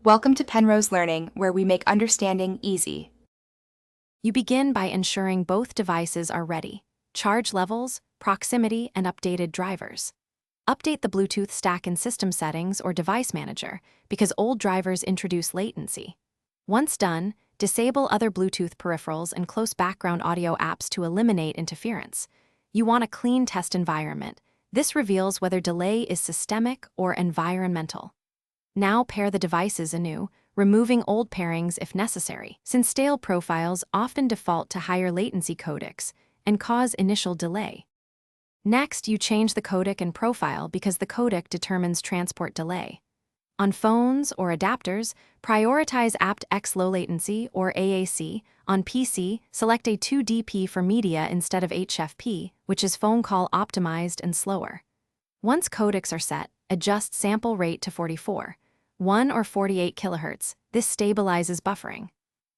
Welcome to Penrose Learning, where we make understanding easy. You begin by ensuring both devices are ready: charge levels, proximity, and updated drivers. Update the Bluetooth stack in System Settings or Device Manager because old drivers introduce latency. Once done, disable other Bluetooth peripherals and close background audio apps to eliminate interference. You want a clean test environment. This reveals whether delay is systemic or environmental. Now pair the devices anew, removing old pairings if necessary, since stale profiles often default to higher latency codecs and cause initial delay. Next, you change the codec and profile because the codec determines transport delay. On phones or adapters, prioritize aptX low latency or AAC. On PC, select a 2DP for media instead of HFP, which is phone call optimized and slower. Once codecs are set, adjust sample rate to 44, 1 or 48 kHz. This stabilizes buffering.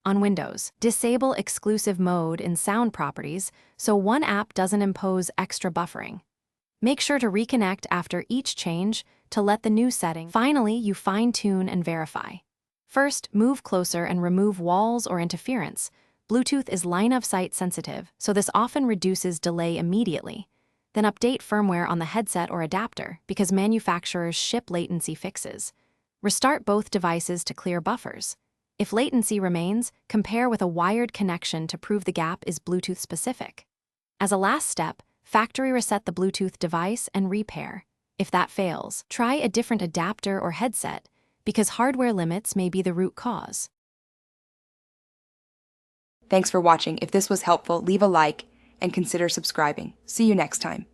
On Windows, disable exclusive mode in sound properties so one app doesn't impose extra buffering. Make sure to reconnect after each change to let the new setting. Finally, you fine-tune and verify. First, move closer and remove walls or interference. Bluetooth is line-of-sight sensitive, so this often reduces delay immediately. Then update firmware on the headset or adapter because manufacturers ship latency fixes. Restart both devices to clear buffers. If latency remains, compare with a wired connection to prove the gap is Bluetooth specific. As a last step, factory reset the Bluetooth device and repair. If that fails, try a different adapter or headset because hardware limits may be the root cause. Thanks for watching. If this was helpful, leave a like and consider subscribing. See you next time.